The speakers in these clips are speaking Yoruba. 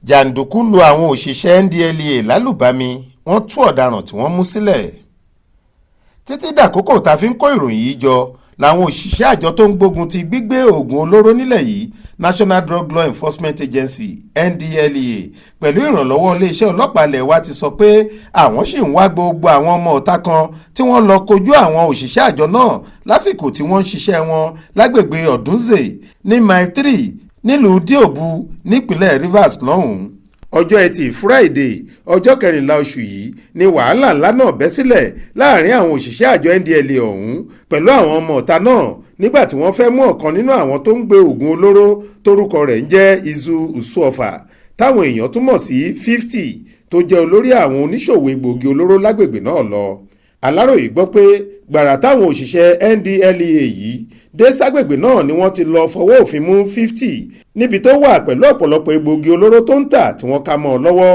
Janduku lu àwọn òṣìṣẹ́ Ndlea Lalubami, wọ́n tú ọ̀daràn tí wọ́n mú sílẹ̀. Títí dàkókò tá a fi ń kó ìròyìn yìí jọ làwọn òṣìṣẹ́ àjọ tó ń gbógun ti gbígbé oògùn olóró nílẹ̀ yìí National Drug Law Enforcement Agency Ndlea pẹ̀lú ìrànlọ́wọ́ iléeṣẹ́ ọlọ́pàá ilẹ̀ wa ti sọ pé àwọn ṣì ń wá gbogbo àwọn ọmọ ọ̀tá kan tí wọ́n lọ kojú àwọn òṣìṣẹ́ àjọ náà lásìkò tí wọ́n ń ṣiṣẹ́ wọn lágbègbè Ọ̀dúnzè ní mile 3 nílùú Diobu nípínlẹ̀ Rivers lọ́hùn-ún. Ọjọ́ Ẹtì Friday ọjọ́ 14 oṣù yìí ni wàhálà ńlá náà bẹ́ sílẹ̀ láàrin àwọn òṣìṣẹ́ àjọ Ndlea ọ̀hún pẹ̀lú àwọn ọmọ ọ̀tá náà nígbà tí wọ́n fẹ́ mú ọ̀kan nínú àwọn tó ń gbé oògùn olóró tórúkọ rẹ̀ ń jẹ́ Izu Usuofa táwọn èèyàn túmọ̀ sí 50 tó jẹ́ olórí àwọn oníṣòwò egbòogi olóró lágbègbè náà lọ. Aláròyé gbọ́ pé gbàrà táwọn òṣìṣẹ́ Ndlea yìí dé ságbègbè náà ni wọ́n ti lọ fọwọ́ òfin mú 50 níbi tó wà pẹ̀lú ọ̀pọ̀lọpọ̀ egbòogi olóró tó ń tà tí wọ́n ká mọ́ ọ lọ́wọ́.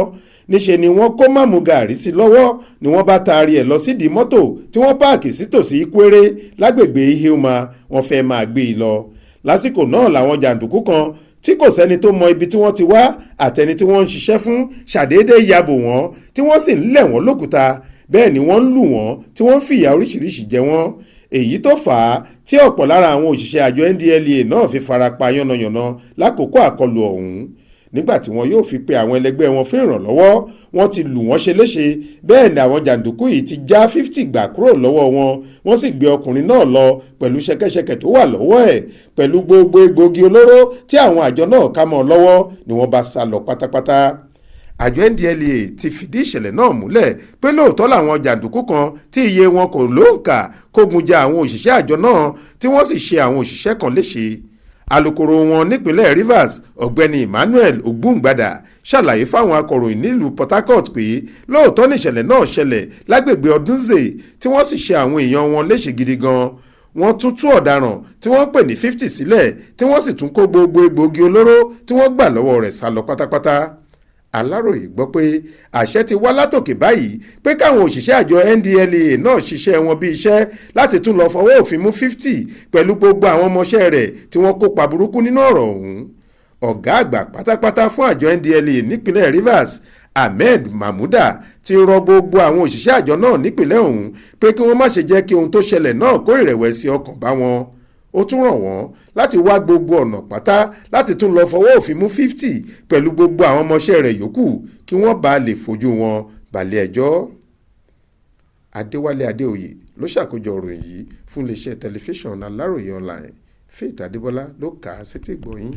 Níṣe ni wọ́n kó máàmù gàrí sí lọ́wọ́ ni wọ́n bá taari ẹ̀ lọ sídìí mọ́tò tí wọ́n páàkì sítòsí Kwéré lágbègbè Ihilma wọ́n fẹ́ máa gbé e lọ. Lásìkò náà làwọn jàǹdùkú kan tí kò sẹ́ni tó mọ ibi tí wọ́n ti wá àtẹni tí wọ́n ń ṣiṣẹ́ fún ṣàdédé yabò wọ́n tí wọ́n sì ń lẹ̀ wọ́n lókùúta bẹ́ẹ̀ ni wọ́n ń lù wọ́n tí wọ́n ń fìyà oríṣiríṣi jẹ wọ́n. Èyí tó fà á tí ọ̀pọ̀ lára àwọn òṣìṣẹ́ àjọ Ndlea náà fi farapa yánnayànna lákòókò àkọlù ọ̀hún. Nígbà tí wọn yóò fi pe àwọn ẹlẹgbẹ́ wọn fún ìrànlọ́wọ́ wọ́n ti lù wọ́n ṣe léṣe bẹ́ẹ̀ ni àwọn jàǹdùkú yìí ti já 50 gbà kúrò lọ́wọ́ wọn wọ́n sì gbé ọkùnrin náà lọ pẹ̀lú ṣẹ̀kẹ̀ṣẹ̀kẹ̀ tó wà lọ́wọ́ ẹ̀ pẹ̀lú gbogbo egbòogi olóró tí àwọn àjọ náà ká mọ́ ọ lọ́wọ́ ni wọ́n bá sá lọ pátápátá. Àjọ Ndlea ti fìdí ìṣẹ̀lẹ̀ náà múlẹ̀ pé lóòótọ́ làwọn jàǹdùkú kan tí iye wọn kò lóǹkà kógun ja àwọn òṣìṣẹ́ àjọ náà tí wọ́n sì ṣe àwọn òṣìṣẹ́ kan léṣe. Alukoro wọn nípínlẹ̀ Rivers ọ̀gbẹ́ni Emmanuel Ogbungbada ṣàlàyé fáwọn akọ̀ròyìn nílùú Port Harcourt pé lóòótọ́ níṣẹ̀lẹ̀ náà ṣẹlẹ̀ lágbègbè Ọdúnzè tí wọ́n sì ṣe àwọn èèyàn wọn léṣe gidi gan. Wọ́n tún tú ọ̀daràn tí wọ́n pè ní 50 sílẹ̀ tí wọ́n sì tún kó gbogbo egbòogi olóró tí wọ́n gbà lọ́wọ́ rẹ̀ sá lọ pátápátá. Aláròyé gbọ́ pé àṣẹ ti wá látòkè báyìí pé káwọn òṣìṣẹ́ àjọ Ndlea náà ṣiṣẹ́ wọn bí iṣẹ́ láti tún lọ fọwọ́ òfin mú 50 pẹ̀lú gbogbo àwọn ọmọọṣẹ́ rẹ̀ tí wọ́n kópa burúkú nínú ọ̀rọ̀ ọ̀hún. Ọ̀gá àgbà pátápátá fún àjọ Ndlea nípínlẹ̀ Rivers Ahmed Mahmuda ti rọ gbogbo àwọn òṣìṣẹ́ àjọ náà nípínlẹ̀ ọ̀hún pé kí wọ́n má ṣe jẹ́ kí ohun tó ṣẹlẹ̀ náà kó ìrẹ̀wẹ̀sì ọkàn bá wọn. Ó tún rọ̀ wọ́n láti wá gbogbo ọ̀nà pátá láti tún lọ fọwọ́ òfin mú 50 pẹ̀lú gbogbo àwọn ọmọọṣẹ́ rẹ̀ yòókù kí wọ́n bá lè fojú wọn balẹ̀ ẹjọ́. Adéwálé Adéoyè ló ṣàkójọ ìròyìn yìí fún iléeṣẹ́ tẹlifíṣàn Aláròyé online. Faith Adébọ́lá ló kà á sétí ìgbọ́ yín.